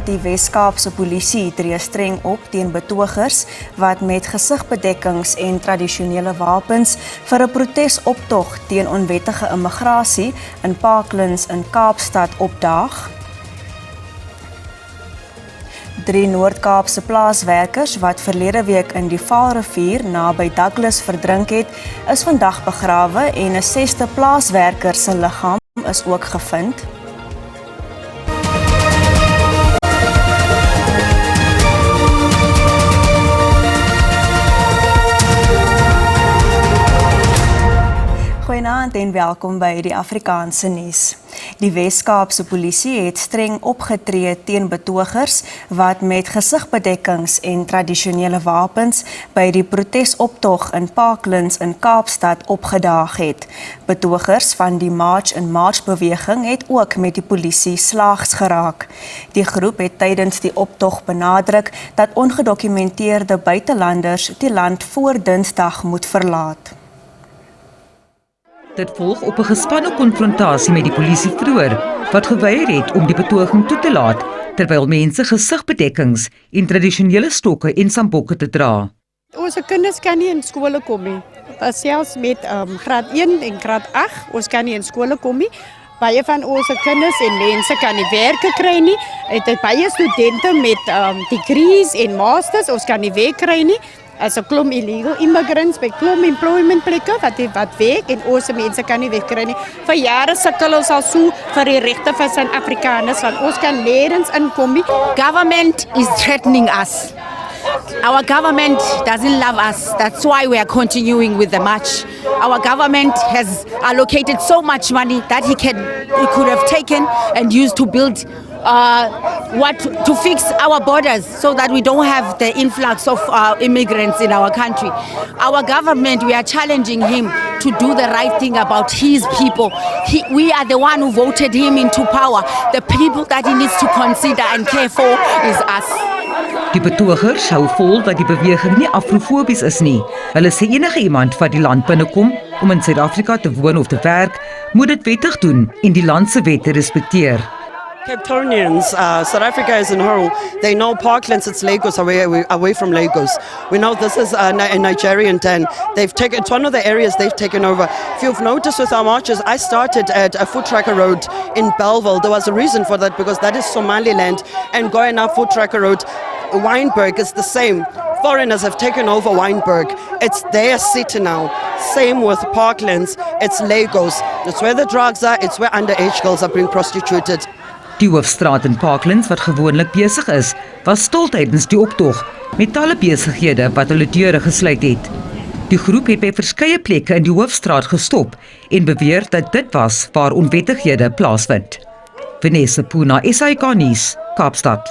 die Wes-Kaapse polisie tree streng op teen betogers wat met gesigbedekkings en tradisionele wapens vir 'n protesoptog teen onwettige immigrasie in Parklands in Kaapstad opdaag. 3 Noord-Kaapse plaaswerkers wat verlede week in die Vaalrivier naby Douglas verdrink het, is vandag begrawe en 'n 6de plaaswerker se liggaam is ook gevind. Goeienaand en welkom by die Afrikaanse nuus. Die Wes-Kaapse polisie het streng opgetree teen betogers wat met gesigbedekkings en tradisionele wapens by die protesoptog in Parklands in Kaapstad opgedaag het. Betogers van die March in March beweging het ook met die polisie slaags geraak. Die groep het tydens die optog benadruk dat ongedokumenteerde buitelanders die land voor Dinsdag moet verlaat. Dit volg op 'n gespanne konfrontasie met die polisie vroeër, wat geweier het om die betoging toe te laat, terwyl mense gesigbedekkings en tradisionele stokke en sambokke te dra. Ons kinders kan nie in skole kom nie. Selfs met graad 1 en graad 8, ons kan nie in skole kom nie. Baie van ons kinders en mense kan nie werke kry nie. Het baie studente met degrees en masters, ons kan nie werk kry nie. As 'n klomp illegal immigrants by klomp employmentplekke wat werk en ons mense kan nie werk kry nie. Vir jare sukkel ons al so vir die regte van Suid-Afrikaners, want ons kan nêrens inkom nie. Government is threatening us. Our government doesn't love us. That's why we are continuing with the march. Our government has allocated so much money that he could have taken and used to build to fix our borders so that we don't have the influx of immigrants in our country. Our government, we are challenging him to do the right thing about his people. We are the one who voted him into power. The people that he needs to consider and care for is us. Die betogers hou vol dat die beweging nie afrofobies is nie. Hulle sê enige iemand wat die land binnekom om in Suid-Afrika te woon of te werk, moet dit wettig doen en die land se wette respekteer. Cape Townians, South Africa as a whole, they know Parklands, it's Lagos, away from Lagos. We know this is a Nigerian den. It's one of the areas they've taken over. If you've noticed with our marches, I started at a foot tracker road in Bellville. There was a reason for that because that is Somaliland, and going up foot tracker road, Wynberg is the same. Foreigners have taken over Wynberg. It's their city now. Same with Parklands, it's Lagos. It's where the drugs are, it's where underage girls are being prostituted. Die hoofstraat in Parklands, wat gewoonlik besig is, was stil tydens die optog, met talle besighede wat hulle deure gesluit het. Die groep het by verskeie plekke in die hoofstraat gestop en beweer dat dit was waar onwettighede plaasvind. Vanessa Puna, SAK nuus, Kaapstad.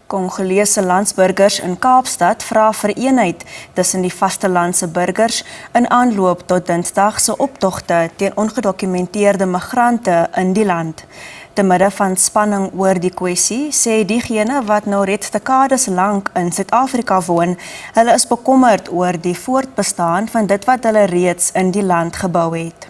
Kongolese landsburgers in Kaapstad vra vir eenheid tussen die vastelandse burgers in aanloop tot Dinsdag se optogte teen ongedokumenteerde migrante in die land. Te midde van spanning oor die kwessie, sê diegene wat nou reeds dekades lank in Suid-Afrika woon, hulle is bekommerd oor die voortbestaan van dit wat hulle reeds in die land gebou het.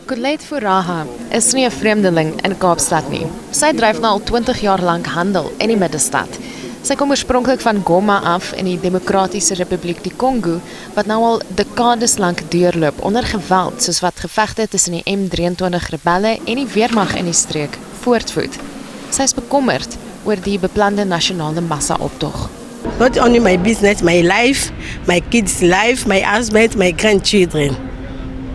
Colette Furaha is nie 'n vreemdeling in Kaapstad nie. Sy dryf nou al 20 jaar lank handel in die middestad. Sy kom oorspronklik van Goma af in die Demokratiese Republiek die Kongo, wat nou al dekades lank deurloop onder geweld, soos wat gevegte tussen die M23 rebelle en die weermag in die streek voortvoer. Sy is bekommerd oor die beplande nasionale massa-optog. Not only my business, my life, my kids' life, my husband, my grandchildren.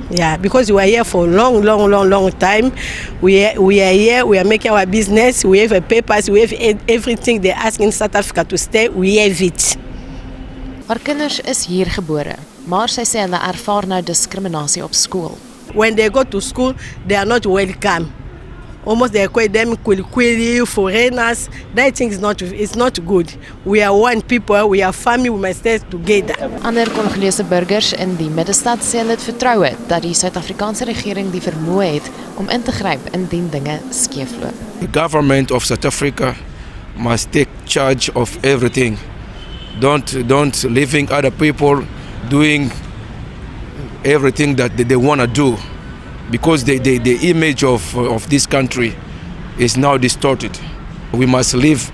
Yeah, because we are here for a long time. We are here, we are making our business, we have papers, we have everything they're asking South Africa to stay, we have it. Haar kinders is hier gebore, maar sy sê hulle ervaar nou diskriminasie op skool. When they go to school, they are not welcome. Almost they call them kwili, foreigners. That thing is not good. We are one people, we are family, we must stay together. Ander Kongolese burgers in die middestad sê hulle het vertroue dat die Suid-Afrikaanse regering die vermoë het om in te gryp indien dinge skeefloop. The government of South Africa must take charge of everything. Don't leaving other people doing everything that they want to do, because the image of this country is now distorted. We must live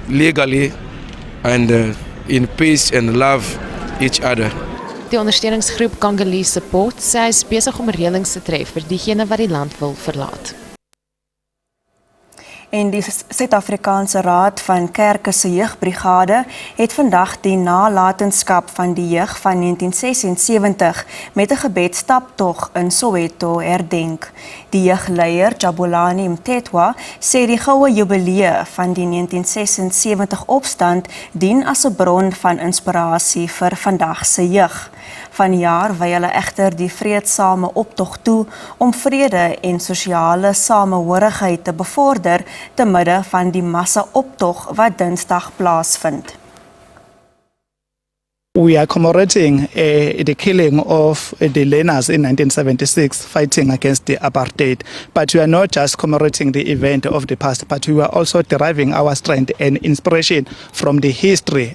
legally and in peace and love each other. Die ondersteuningsgroep Congolese Support sê hy is besig om reëlings te tref vir diegene wat die land wil verlaat. En die Suid-Afrikaanse Raad van Kerke se Jeugbrigade het vandag die nalatenskap van die jeug van 1976 met 'n gebedsstaptog in Soweto herdenk. Die jeugleier Jabulani Mthethwa sê die goue jubilee van die 1976 opstand dien as 'n bron van inspirasie vir vandag se jeug. Vanjaar wy hulle egter die vreedsame optog toe om vrede en sosiale samehorigheid te bevorder te midde van die massa-optog wat Dinsdag plaasvind. We are commemorating the killing of the learners in 1976 fighting against the apartheid. But we are not just commemorating the event of the past, but we are also deriving our strength and inspiration from the history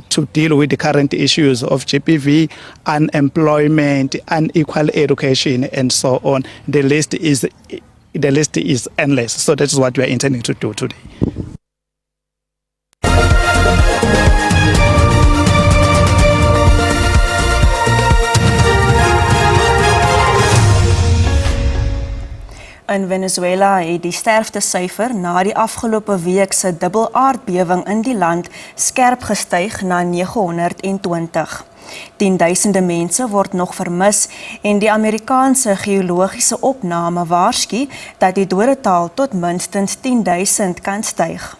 to deal with the current issues of GBV, unemployment, unequal education, and so on. The list is endless. So that's what we are intending to do today. In Venezuela het die sterftesyfer na die afgelope week se dubbelaardbewing in die land skerp gestyg na 920. Tienduisende mense word nog vermis en die Amerikaanse geologiese opname waarsku dat die dodetal tot minstens 10.000 kan styg.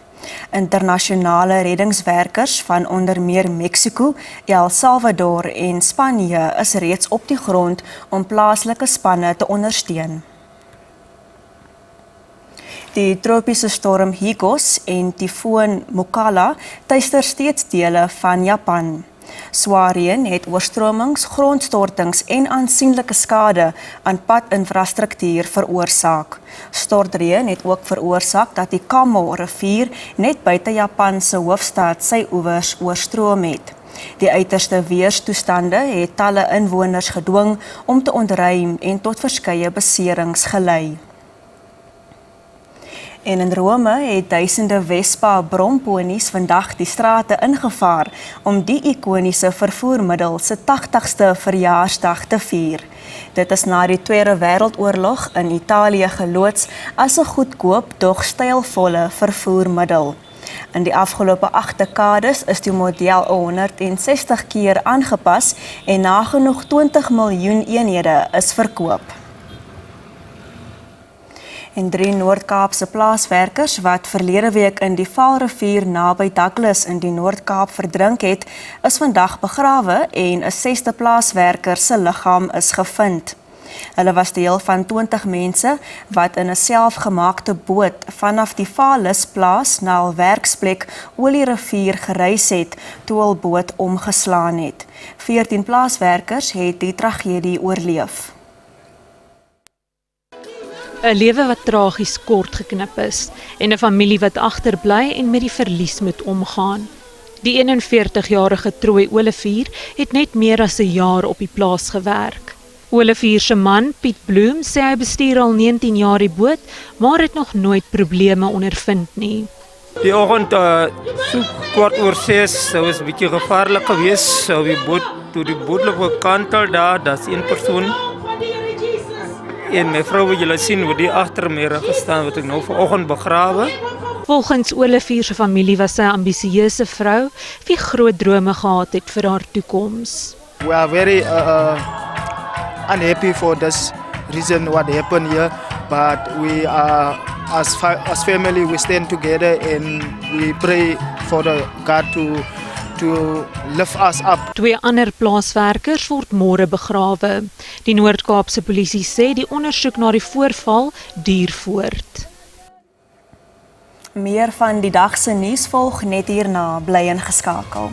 Internasionale reddingswerkers van onder meer Mexico, El Salvador en Spanje is reeds op die grond om plaaslike spanne te ondersteun. Die tropiese storm Hikos en tifoon Mokala tuister steeds dele van Japan. Swaar reën het oorstromings, grondstortings en aansienlike skade aan padinfrastruktuur veroorsaak. Stortreën het ook veroorsaak dat die Kamo rivier net buite Japan se hoofstad sy oewers oorstroom het. Die uiterste weerstoestande het talle inwoners gedwing om te ontruim en tot verskeie beserings gelei. En in Rome het duisende Vespa bromponies vandag die strate ingevaar om die ikoniese vervoermiddel se 80ste verjaarsdag te vier. Dit is na die Tweede Wêreldoorlog in Italië geloods as 'n goedkoop, dog stylvolle vervoermiddel. In die afgelope 8 dekades is die model 160 keer aangepas en nagenoeg 20 miljoen eenhede is verkoop. En 3 Noord-Kaapse plaaswerkers wat verlede week in die Vaalrivier naby Douglas in die Noord-Kaap verdrink het, is vandag begrawe en 'n 6de plaaswerker se liggaam is gevind. Hulle was deel van 20 mense wat in 'n selfgemaakte boot vanaf die Vaallisplaas na hul werksplek Olierivier gereis het toe hul boot omgeslaan het. 14 plaaswerkers het die tragedie oorleef. 'n lewe wat tragies kort geknip is en 'n familie wat agterbly en met die verlies moet omgaan. Die 41-jarige Troy Olivier het net meer as 'n jaar op die plaas gewerk. Olivier se man, Piet Bloem, sê hy bestuur al 19 jaar die boot, maar het nog nooit probleme ondervind nie. Die oggend so kwart oor 6, so was 'n bietjie gevaarlik geweest, so die boot loop gekantel daar's een persoon. En my vrou wat julle sien wat die agter my gestaan wat ek nou vanoggend begrawe. Volgens Olivier se familie was sy 'n ambisieuse vrou wie groot drome gehad het vir haar toekoms. We are very unhappy for this reason what happened here, but we are as family we stand together and we pray for the God to lift us up. 2 ander plaaswerkers word môre begrawe. Die Noord-Kaapse polisie sê die ondersoek na die voorval duur voort. Meer van die dag se nuus volg net hierna, bly ingeskakel.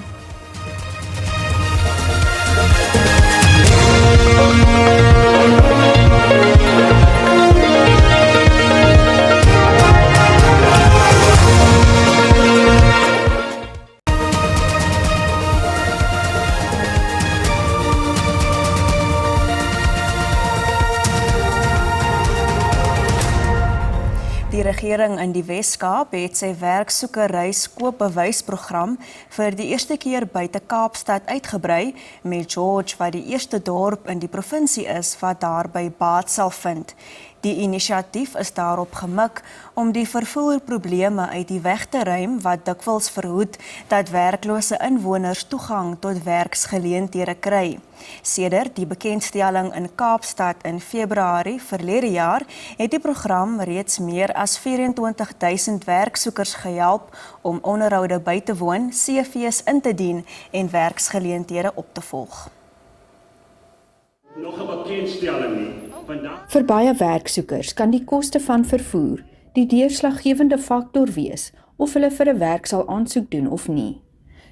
regering in die Wes-Kaap het sy werksoekery-koopbewysprogram vir die eerste keer buite Kaapstad uitgebrei met George wat die eerste dorp in die provinsie is wat daarby baat sal vind. Die inisiatief is daarop gemik om die vervoerprobleme uit die weg te ruim wat dikwels verhoed dat werklose inwoners toegang tot werksgeleenthede kry. Sedert die bekendstelling in Kaapstad in Februarie verlede jaar het die program reeds meer as 24,000 werksoekers gehelp om onderhoude by te woon, CV's in te dien en werksgeleenthede op te volg. Nog 'n bekendstelling nie. Vir baie werksoekers kan die koste van vervoer die deurslaggewende faktor wees of hulle vir 'n werk sal aansoek doen of nie.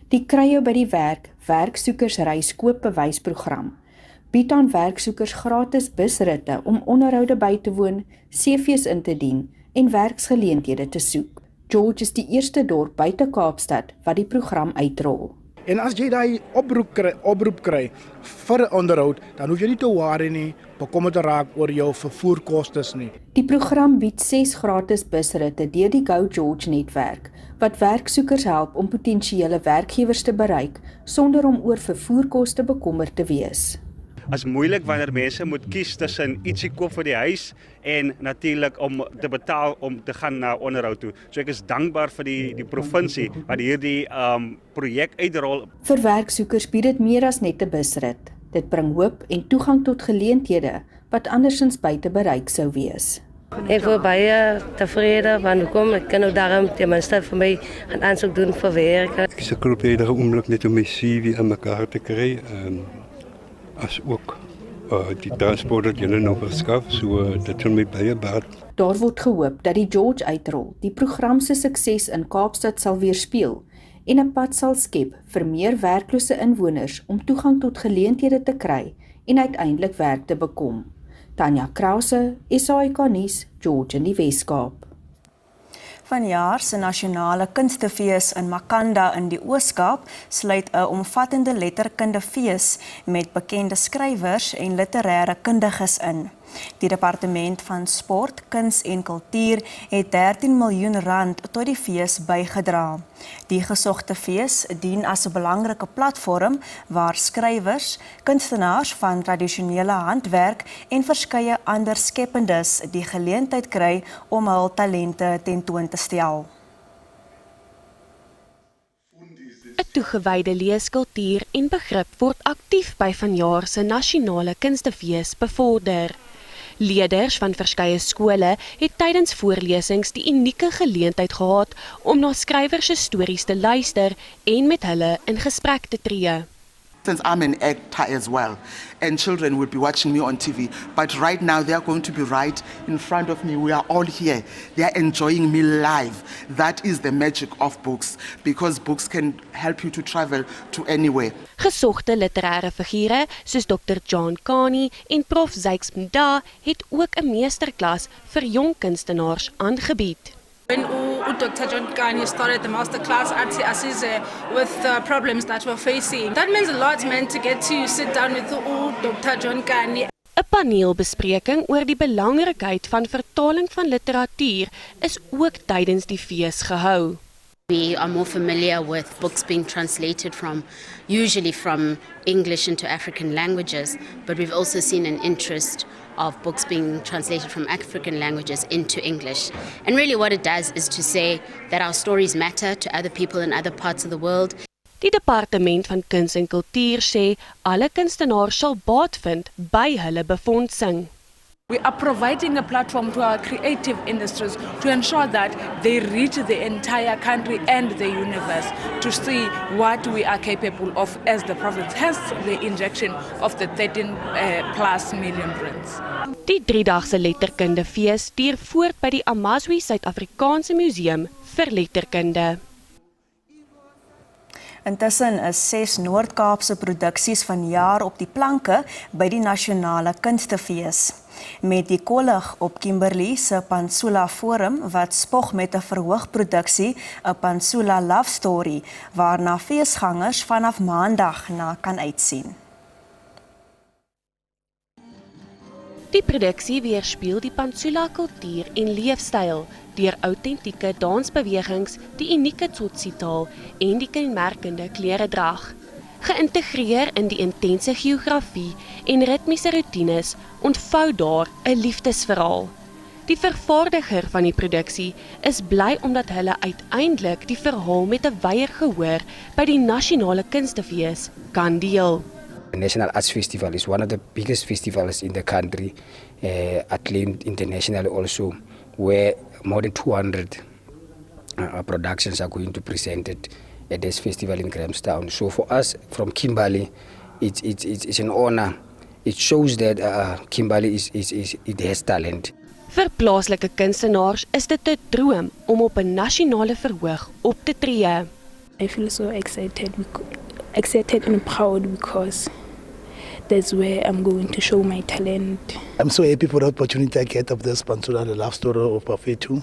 Die Kry jou by die werk werksoekersreiskoopbewysprogram bied aan werksoekers gratis busritte om onderhoude by te woon, CV's in te dien en werksgeleenthede te soek. George is die eerste dorp buite Kaapstad wat die program uitrol. En as jy daai oproep kry vir onderhoud, dan hoef jy nie te worry nie, bekommerd te raak oor jou vervoerkostes nie. Die program bied 6 gratis busritte deur die Go George netwerk wat werksoekers help om potensiële werkgewers te bereik sonder om oor vervoerkoste bekommerd te wees. As moeilik wanneer mense moet kies tussen ietsie koop vir die huis en natuurlik om te betaal om te gaan na onderhoud toe. So ek is dankbaar vir die provinsie wat hierdie projek uitrol. Vir werksoekers bied dit meer as net 'n busrit. Dit bring hoop en toegang tot geleenthede wat andersins buite bereik sou wees. Ek voel baie tevrede want hoekom ek kan nou daarom ten minste vir my gaan aansoek doen vir werk. Ek sukkel op iedere oomblik net om my CV in mekaar te kry. As ook die transport wat julle nou verskaf, so dit doen my baie baat. Daar word gehoop dat die George uitrol die program se sukses in Kaapstad sal weerspieël en 'n pad sal skep vir meer werklose inwoners om toegang tot geleenthede te kry en uiteindelik werk te bekom. Tanya Krause, SAK nuus, George in die Wes-Kaap. Vanjaar se nasionale kunstefees in Makanda in die Oos-Kaap sluit 'n omvattende letterkundefees met bekende skrywers en literêre kundiges in. Die Departement van Sport, Kuns en Kultuur het R13 miljoen tot die fees bygedra. Die gesogte fees dien as 'n belangrike platform waar skrywers, kunstenaars van tradisionele handwerk en verskeie ander skeppendes die geleentheid kry om hul talente tentoon te stel. 'n Toegewyde leeskultuur en begrip word aktief by vanjaar se nasionale kunstefees bevorder. Leerders van verskeie skole het tydens voorlesings die unieke geleentheid gehad om na skrywers se stories te luister en met hulle in gesprek te tree. Since I'm an actor as well, and children will be watching me on TV, but right now they are going to be right in front of me. We are all here. They are enjoying me live. That is the magic of books, because books can help you to travel to anywhere. Gesogte literêre figure soos Dr. John Kani en Prof. Zykes Mda het ook 'n meesterklas vir jong kunstenaars aangebied. When Dr. John Kani started the masterclass at Asize with the problems that we're facing, that means a lot, man, to get to sit down with Dr. John Kani. 'n Paneelbespreking oor die belangrikheid van vertaling van literatuur is ook tydens die fees gehou. We are more familiar with books being translated usually from English into African languages, but we've also seen an interest of books being translated from African languages into English. And really what it does is to say that our stories matter to other people in other parts of the world. Die Departement van Kuns en Kultuur sê alle kunstenaars sal baat vind by hulle befondsing. We are providing a platform to our creative industries to ensure that they reach the entire country and the universe to see what we are capable of as the province, hence the injection of the 13 plus million rands. Die 3-dagse letterkundefees duur voort by die Amazwi Suid-Afrikaanse Museum vir Letterkunde. Intussen is 6 Noord-Kaapse produksies vanjaar op die planke by die nasionale kunstefees. Met die kollig op Kimberley se Pansula Forum wat spog met 'n verhoogproduksie, 'n Pansula Love Story, waarna feesgangers vanaf Maandag na kan uitsien. Die produksie weerspieël die Pantsula kultuur en leefstyl deur autentieke dansbewegings, die unieke Tsotsi-taal en die kenmerkende kleredrag. Geïntegreer in die intense geografie en ritmiese roetines ontvou daar 'n liefdesverhaal. Die vervaardiger van die produksie is bly omdat hulle uiteindelik die verhaal met 'n wyeer gehoor by die nasionale kunstefees kan deel. The National Arts Festival is one of the biggest festivals in the country, acclaimed internationally also, where more than 200 productions are going to be presented at this festival in Grahamstown. So for us from Kimberley, it's an honor. It shows that Kimberley it has talent. Vir plaaslike kunstenaars is dit 'n droom om op 'n nasionale verhoog op te tree. I feel so excited and proud because that's where I'm going to show my talent. I'm so happy for the opportunity I get of this Pantsula, the love story of Bafetu.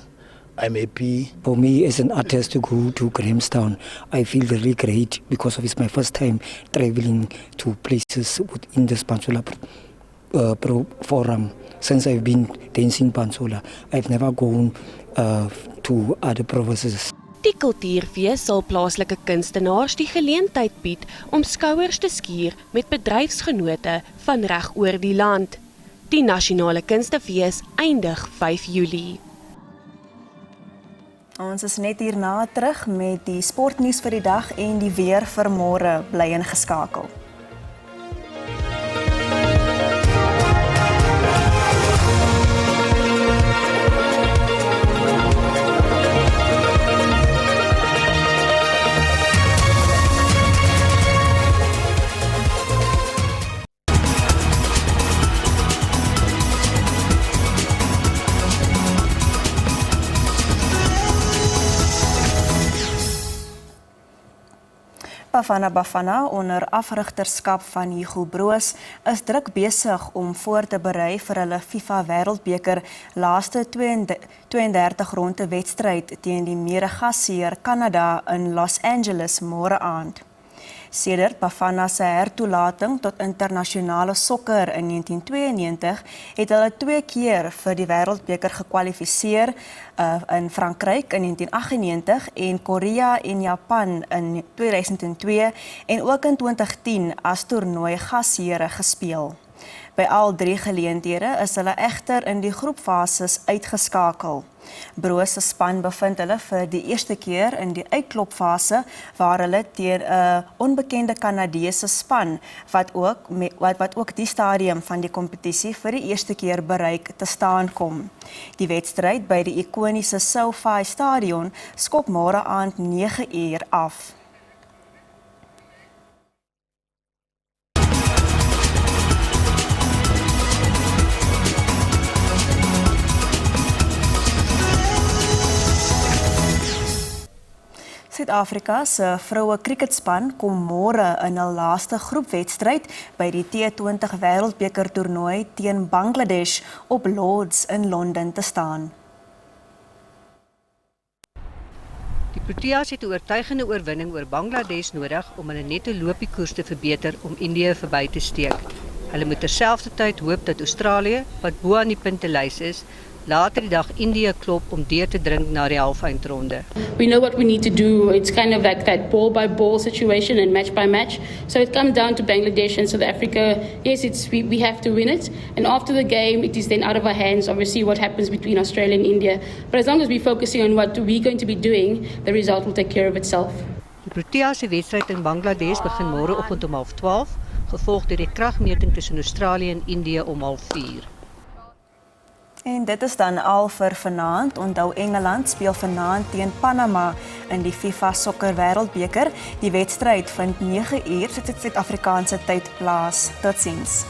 I'm happy. For me as an artist to go to Grahamstown, I feel very great because it's my first time traveling to places within this Pantsula forum. Since I've been dancing Pantsula, I've never gone to other provinces. Die kultuurfees sal plaaslike kunstenaars die geleentheid bied om skouers te skuur met bedryfsgenote van reg oor die land. Die nasionale kunstefees eindig 5 Julie. Ons is net hierna terug met die sportnuus vir die dag en die weer vir môre. Bly ingeskakel. Bafana onder afrigterskap van Hugo Broos is druk besig om voor te berei vir hulle FIFA Wêreldbeker laaste 32 ronde wedstryd teen die mede-gasheer Kanada in Los Angeles môre aand. Sedert Bafana se hertoelating tot internasionale sokker in 1992 het hulle 2 keer vir die Wêreldbeker gekwalifiseer in Frankryk in 1998 en Korea en Japan in 2002 en ook in 2010 as toernooi gasheere gespeel. By al 3 geleenthede is hulle egter in die groepfases uitgeskakel. Broos se span bevind hulle vir die eerste keer in die uitklopfase waar hulle teen 'n onbekende Kanadese span wat ook die stadium van die kompetisie vir die eerste keer bereik te staan kom. Die wedstryd by die ikoniese SoFi Stadion skop môre aand 9 uur af. Suid-Afrika se vroue cricketspan kom môre in hul laaste groepwedstryd by die T20 Wêreldbeker toernooi teen Bangladesh op Lords in Londen te staan. Die Proteas het 'n oortuigende oorwinning oor Bangladesh nodig om hulle netto loopiekoers te verbeter om Indië verby te steek. Hulle moet terselfdertyd hoop dat Australië, wat bo aan die puntelys is, later die dag Indië klop om deur te dring na die halfeindronde. We know what we need to do. It's kind of like that ball-by-ball situation and match-by-match. So it comes down to Bangladesh and South Africa. Yes, we have to win it. And after the game, it is then out of our hands, obviously, what happens between Australia and India. But as long as we're focusing on what we're going to be doing, the result will take care of itself. Die Proteas se wedstryd in Bangladesh begin môreoggend om 12:30, gevolg deur die kragmeting tussen Australië en Indië om 3:30. En dit is dan al vir vanaand. Onthou Engeland speel vanaand teen Panama in die FIFA Sokker Wêreldbeker. Die wedstryd vind 9 uur Suid-Afrikaanse tyd plaas. Totsiens.